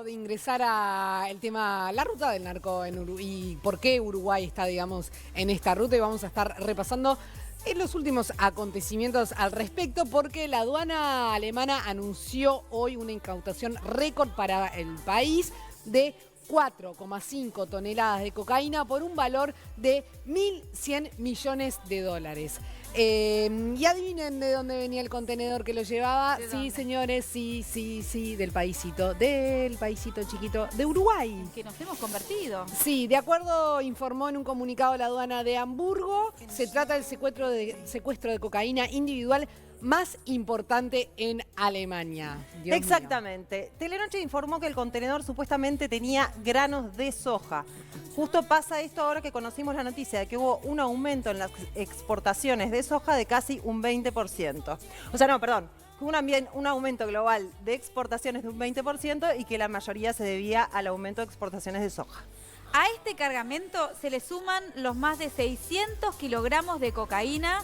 De ingresar a el tema, la ruta del narco en Uruguay y por qué Uruguay está, digamos, en esta ruta, y vamos a estar repasando en los últimos acontecimientos al respecto, porque la aduana alemana anunció hoy una incautación récord para el país de 4,5 toneladas de cocaína por un valor de 1.100 millones de dólares. Y adivinen de dónde venía el contenedor que lo llevaba. Sí, señores, sí, del paisito chiquito de Uruguay. Que nos hemos convertido. Sí, de acuerdo, informó en un comunicado la aduana de Hamburgo, se trata del secuestro de cocaína individual más importante en Alemania. Dios Exactamente. mío. Telenoche informó que el contenedor supuestamente tenía granos de soja. Justo pasa esto ahora que conocimos la noticia de que hubo un aumento en las exportaciones de soja de casi un 20%. O sea, no, perdón. Un aumento global de exportaciones de un 20% y que la mayoría se debía al aumento de exportaciones de soja. A este cargamento se le suman los más de 600 kilogramos de cocaína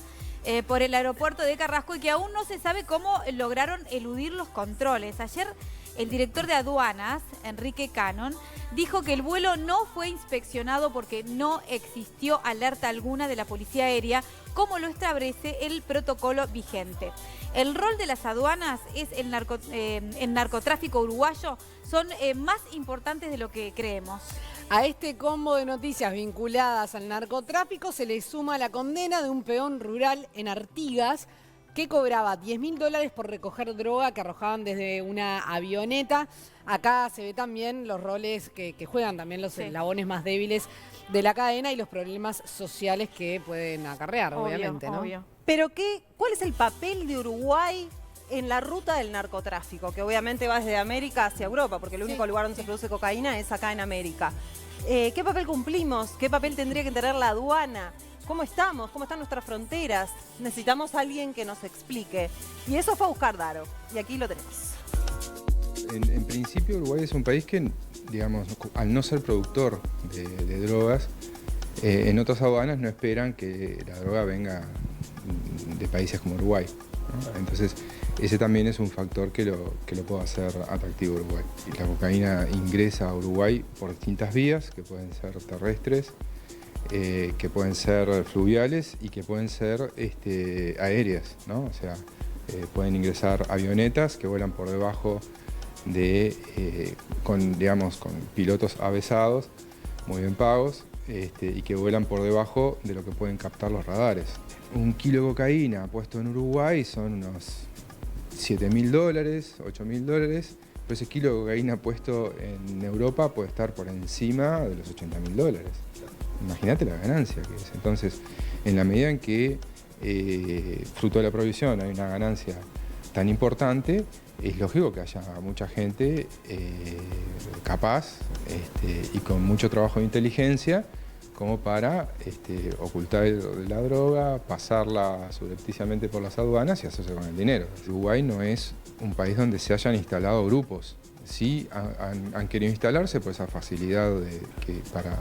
por el aeropuerto de Carrasco y que aún no se sabe cómo lograron eludir los controles. Ayer el director de aduanas, Enrique Cannon, dijo que el vuelo no fue inspeccionado porque no existió alerta alguna de la policía aérea, como lo establece el protocolo vigente. El rol de las aduanas es el narcotráfico uruguayo son más importantes de lo que creemos. A este combo de noticias vinculadas al narcotráfico se le suma la condena de un peón rural en Artigas que cobraba $10.000 por recoger droga que arrojaban desde una avioneta. Acá se ve también los roles que juegan también los eslabones más débiles de la cadena y los problemas sociales que pueden acarrear, obviamente, ¿no? Obvio. Pero ¿cuál es el papel de Uruguay en la ruta del narcotráfico? Que obviamente va desde América hacia Europa, porque el único lugar donde se produce cocaína es acá en América. ¿Qué papel cumplimos? ¿Qué papel tendría que tener la aduana? ¿Cómo estamos? ¿Cómo están nuestras fronteras? Necesitamos a alguien que nos explique. Y eso fue a buscar Daro. Y aquí lo tenemos. En principio Uruguay es un país que, digamos, al no ser productor de drogas, en otras aduanas no esperan que la droga venga de países como Uruguay, ¿no? Entonces, ese también es un factor que lo puede hacer atractivo a Uruguay. Y la cocaína ingresa a Uruguay por distintas vías, que pueden ser terrestres, que pueden ser fluviales y que pueden ser aéreas, ¿no? O sea, pueden ingresar avionetas que vuelan por debajo con pilotos avesados, muy bien pagos, y que vuelan por debajo de lo que pueden captar los radares. Un kilo de cocaína puesto en Uruguay son unos $7.000, $8.000, pero ese kilo de cocaína puesto en Europa puede estar por encima de los $80.000. Imagínate la ganancia que es. Entonces, en la medida en que, fruto de la prohibición, hay una ganancia tan importante, es lógico que haya mucha gente capaz y con mucho trabajo de inteligencia como para ocultar la droga, pasarla subrepticiamente por las aduanas y hacerse con el dinero. Uruguay no es un país donde se hayan instalado grupos. Sí han querido instalarse por esa facilidad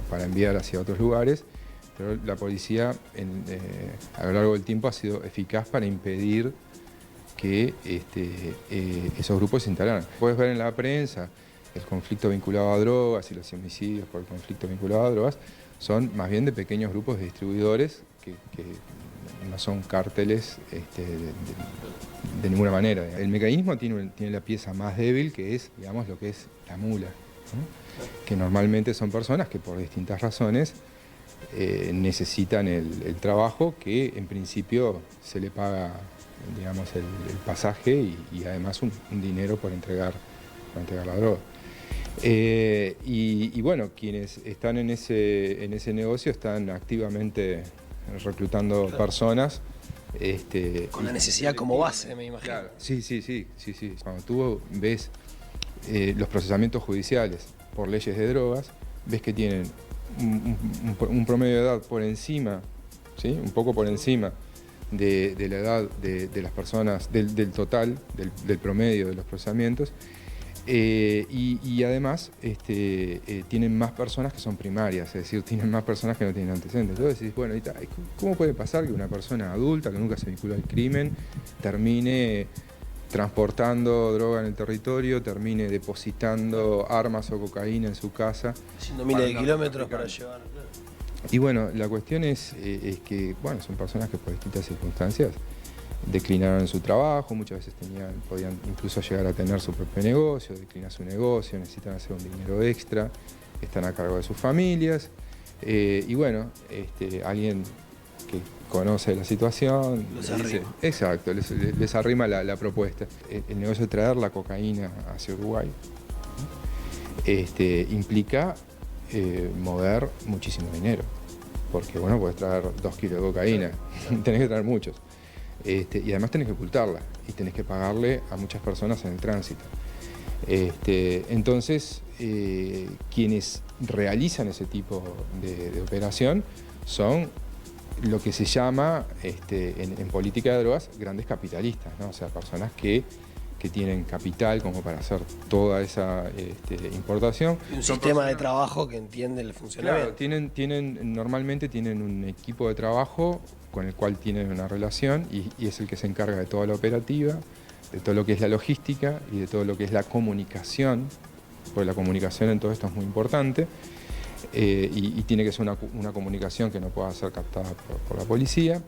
para enviar hacia otros lugares, pero la policía a lo largo del tiempo ha sido eficaz para impedir que esos grupos se instalaran. Puedes ver en la prensa el conflicto vinculado a drogas y los homicidios por el conflicto vinculado a drogas son más bien de pequeños grupos de distribuidores que no son cárteles de ninguna manera. El mecanismo tiene la pieza más débil, que es, digamos, lo que es la mula, ¿no? Que normalmente son personas que por distintas razones necesitan el trabajo, que en principio se le paga, digamos, el pasaje y además un dinero por entregar la droga. Y bueno, quienes están en ese negocio están activamente reclutando personas. Con la necesidad como base, me imagino. Claro, sí. Cuando tú ves los procesamientos judiciales por leyes de drogas, ves que tienen un promedio de edad por encima, ¿sí? Un poco por encima de la edad de las personas, del total, del promedio de los procesamientos. Y además tienen más personas que son primarias, es decir, tienen más personas que no tienen antecedentes. Entonces decís, bueno, ¿cómo puede pasar que una persona adulta que nunca se vinculó al crimen termine transportando droga en el territorio termine depositando armas o cocaína en su casa. Haciendo miles de kilómetros para llevar. Y bueno, la cuestión es que, bueno, son personas que por distintas circunstancias declinaron su trabajo, muchas veces podían incluso llegar a tener su propio negocio, declinar su negocio, necesitan hacer un dinero extra, están a cargo de sus familias. Y bueno, alguien que conoce la situación, exacto, les arrima la propuesta. El negocio de traer la cocaína hacia Uruguay implica mover muchísimo dinero, porque bueno, puedes traer 2 kilos de cocaína, tenés que traer muchos. Y además tenés que ocultarla y tenés que pagarle a muchas personas en el tránsito. Entonces, quienes realizan ese tipo de operación son lo que se llama en política de drogas grandes capitalistas, ¿no? O sea, personas que tienen capital como para hacer toda esa importación. Y un sistema de trabajo que entiende el funcionamiento. Claro, normalmente tienen un equipo de trabajo con el cual tienen una relación y es el que se encarga de toda la operativa, de todo lo que es la logística y de todo lo que es la comunicación, porque la comunicación en todo esto es muy importante. Y tiene que ser una comunicación que no pueda ser captada por la policía.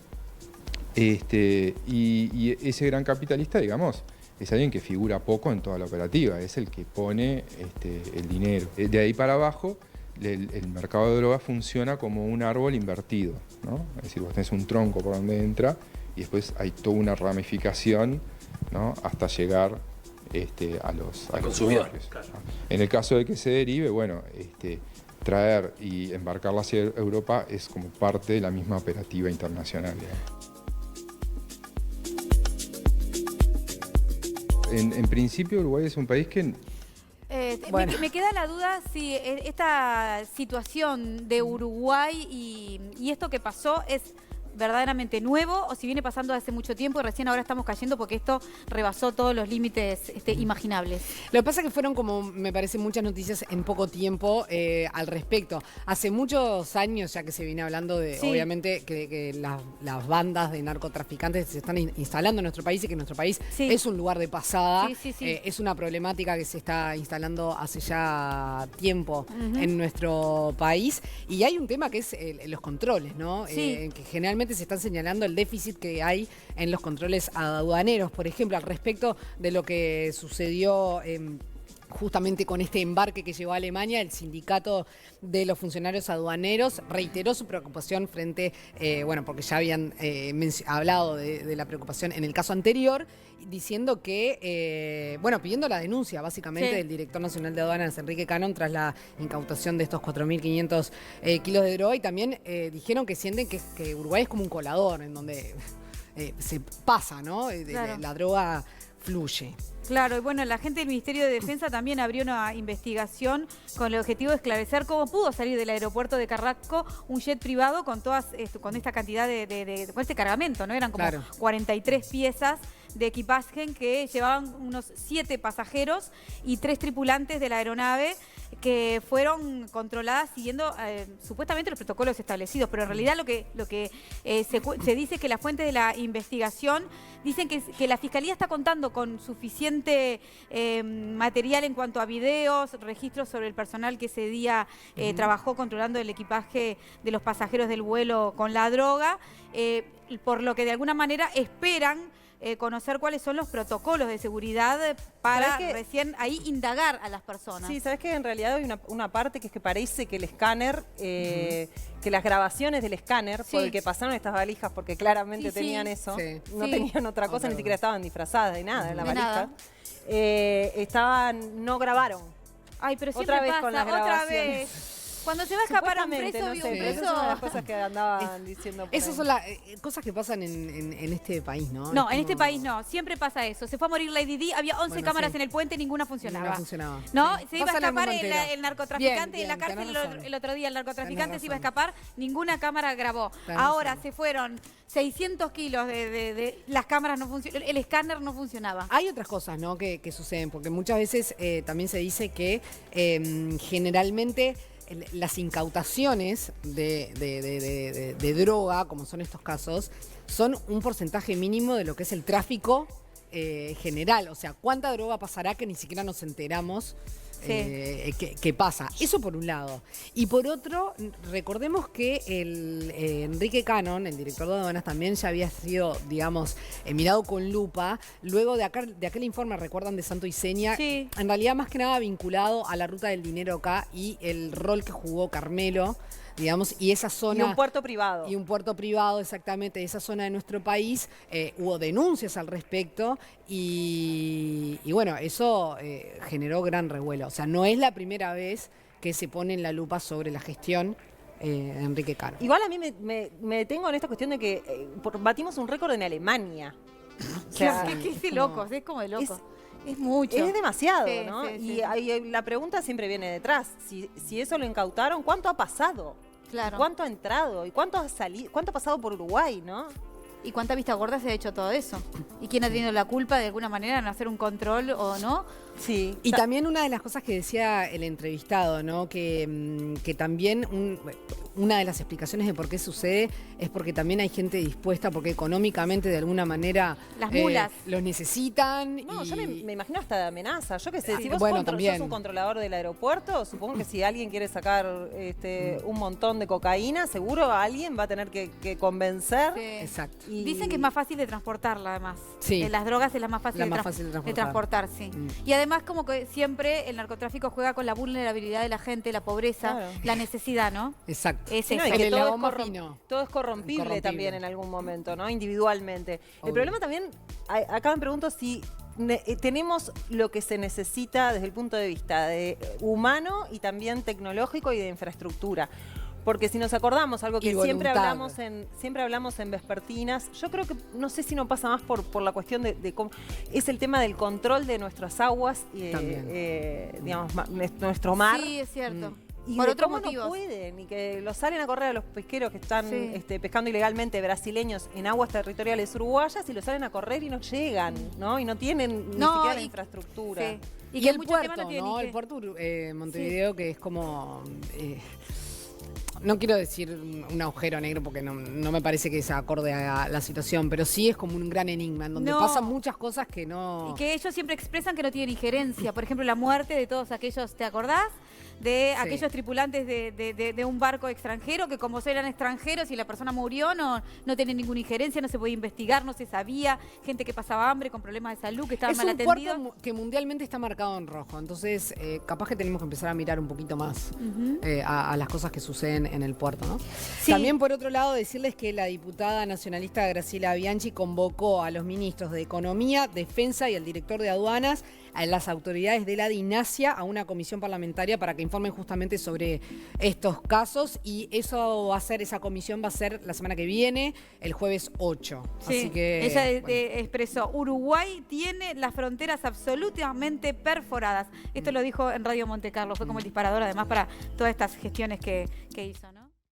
Y ese gran capitalista, digamos, es alguien que figura poco en toda la operativa, es el que pone el dinero. De ahí para abajo, el mercado de drogas funciona como un árbol invertido, ¿no? Es decir, vos tenés un tronco por donde entra y después hay toda una ramificación, ¿no? Hasta llegar a los consumidores. Claro. En el caso de que se derive, bueno, traer y embarcarla hacia Europa es como parte de la misma operativa internacional. En principio Uruguay es un país que... Bueno. Me queda la duda si esta situación de Uruguay y esto que pasó es verdaderamente nuevo o si viene pasando hace mucho tiempo y recién ahora estamos cayendo porque esto rebasó todos los límites imaginables. Lo que pasa es que fueron como, me parece, muchas noticias en poco tiempo al respecto. Hace muchos años ya que se viene hablando de, sí, obviamente, que las bandas de narcotraficantes se están instalando en nuestro país y que nuestro país, sí, es un lugar de pasada. Sí, sí, sí. Es una problemática que se está instalando hace ya tiempo en nuestro país. Y hay un tema que es los controles, ¿no? Sí. Que generalmente se están señalando el déficit que hay en los controles aduaneros. Por ejemplo, al respecto de lo que sucedió justamente con este embarque que llegó a Alemania, el sindicato de los funcionarios aduaneros reiteró su preocupación frente, bueno, porque ya habían hablado de la preocupación en el caso anterior, diciendo que, bueno, pidiendo la denuncia básicamente, sí, del director nacional de aduanas, Enrique Cannon, tras la incautación de estos 4.500 kilos de droga, y también dijeron que sienten que Uruguay es como un colador, en donde se pasa, ¿no? Claro. La droga fluye. Claro, y bueno, la gente del Ministerio de Defensa también abrió una investigación con el objetivo de esclarecer cómo pudo salir del aeropuerto de Carrasco un jet privado con con esta cantidad con este cargamento, ¿no? Eran como, claro, 43 piezas de equipaje que llevaban unos 7 pasajeros y 3 tripulantes de la aeronave que fueron controladas siguiendo supuestamente los protocolos establecidos, pero en realidad lo que se dice es que las fuentes de la investigación dicen que la Fiscalía está contando con suficiente material en cuanto a videos, registros sobre el personal que ese día trabajó controlando el equipaje de los pasajeros del vuelo con la droga, por lo que de alguna manera esperan conocer cuáles son los protocolos de seguridad para recién ahí indagar a las personas. Sí, sabes que en realidad hay una parte que es que parece que el escáner, que las grabaciones del escáner, sí, por el que pasaron estas valijas, porque claramente tenían eso, no tenían otra cosa, ni siquiera estaban disfrazadas de nada en la valija, no grabaron. Ay, pero siempre otra vez pasa, con las grabaciones. otra vez. Cuando se va a escapar un preso, no sé, esas son las cosas que andaban diciendo. Esas son las cosas que pasan en este país, ¿no? No, en este país no, siempre pasa eso. Se fue a morir Lady Di, había 11 cámaras en el puente, ninguna funcionaba. Ninguna funcionaba. ¿No? Sí. Se iba a escapar el narcotraficante en la cárcel el otro día, el narcotraficante se iba a escapar, ninguna cámara grabó. Ahora se fueron 600 kilos de las cámaras no funcionaban, el escáner no funcionaba. Hay otras cosas, ¿no? que suceden, porque muchas veces también se dice que generalmente las incautaciones de droga, como son estos casos, son un porcentaje mínimo de lo que es el tráfico general. O sea, ¿cuánta droga pasará que ni siquiera nos enteramos? ¿Qué pasa? Eso por un lado. Y por otro, recordemos que Enrique Cannon, el director de aduanas, también ya había sido, digamos, mirado con lupa. Luego de aquel informe, recuerdan, de Santo y Seña, Sí. en realidad más que nada vinculado a la ruta del dinero acá y el rol que jugó Carmelo, digamos, y esa zona... Y un puerto privado. Y un puerto privado, exactamente, de esa zona de nuestro país. Hubo denuncias al respecto y bueno, eso generó gran revuelo. O sea, no es la primera vez que se pone en la lupa sobre la gestión de Enrique Cannon. Igual a mí me detengo en esta cuestión de que batimos un récord en Alemania. O sea, ¿Qué es de locos? Es como de locos. Es mucho. es demasiado, Sí, ¿no? sí, Y sí. ahí la pregunta siempre viene detrás. Si eso lo incautaron, ¿cuánto ha pasado? Claro. ¿Cuánto ha entrado? ¿Y cuánto ha salido? ¿Cuánto ha pasado por Uruguay, no? ¿Y cuánta vista gorda se ha hecho todo eso? ¿Y quién ha tenido la culpa de alguna manera en hacer un control o no? Sí. Y también una de las cosas que decía el entrevistado, ¿no? Que también una de las explicaciones de por qué sucede es porque también hay gente dispuesta, porque económicamente de alguna manera Las mulas. los necesitan. No, y... yo me imagino hasta de amenaza. Yo qué sé, si vos bueno, también. sos un controlador del aeropuerto, supongo que si alguien quiere sacar un montón de cocaína, seguro a alguien va a tener que convencer. Sí. Exacto. Y- Dicen que es más fácil de transportarla, además. Sí. Las drogas es la más fácil, La de, más fácil de transportar, sí. Y además, como que siempre el narcotráfico juega con la vulnerabilidad de la gente, la pobreza, Claro. la necesidad, ¿no? Exacto. Es Sí, no, eso. y que El todo es, eslabón más fino. todo es corrompible Corrompible. también en algún momento, ¿no? Individualmente. Obvio. El problema también, acá me pregunto si tenemos lo que se necesita desde el punto de vista humano y también tecnológico y de infraestructura. Porque si nos acordamos, algo que Y siempre voluntad. hablamos en vespertinas, yo creo que, no sé si no pasa más por la cuestión de cómo, es el tema del control de nuestras aguas, digamos, nuestro mar. Sí, es cierto. Y Por de otros cómo motivos. no pueden, y que los salen a correr a los pesqueros que están Sí. pescando ilegalmente brasileños en aguas territoriales uruguayas y los salen a correr y no llegan, ¿no? Y no tienen ni No, siquiera la y- infraestructura. Sí. Y que el muchos temas puerto, tienen ¿no? ni El que- puerto Montevideo, que es como... no quiero decir un agujero negro porque no me parece que se acorde a la situación, pero sí es como un gran enigma, en donde No. pasan muchas cosas que no... Y que ellos siempre expresan que no tienen injerencia. Por ejemplo, la muerte de todos aquellos, ¿te acordás? De Sí. aquellos tripulantes de un barco extranjero, que como eran extranjeros y la persona murió, no tienen ninguna injerencia, no se podía investigar, no se sabía. Gente que pasaba hambre, con problemas de salud, que estaban Es mal un atendidos. puerto que mundialmente está marcado en rojo, entonces capaz que tenemos que empezar a mirar un poquito más a las cosas que suceden en el puerto, ¿no? Sí. También, por otro lado, decirles que la diputada nacionalista Graciela Bianchi convocó a los ministros de Economía, Defensa y al director de Aduanas, a las autoridades de la DINASIA, a una comisión parlamentaria para que informen justamente sobre estos casos, y esa comisión va a ser la semana que viene, el jueves 8. Sí. Así que... Ella bueno. expresó, Uruguay tiene las fronteras absolutamente perforadas. Esto lo dijo en Radio Monte Carlo, fue como el disparador además para todas estas gestiones que hizo, ¿no?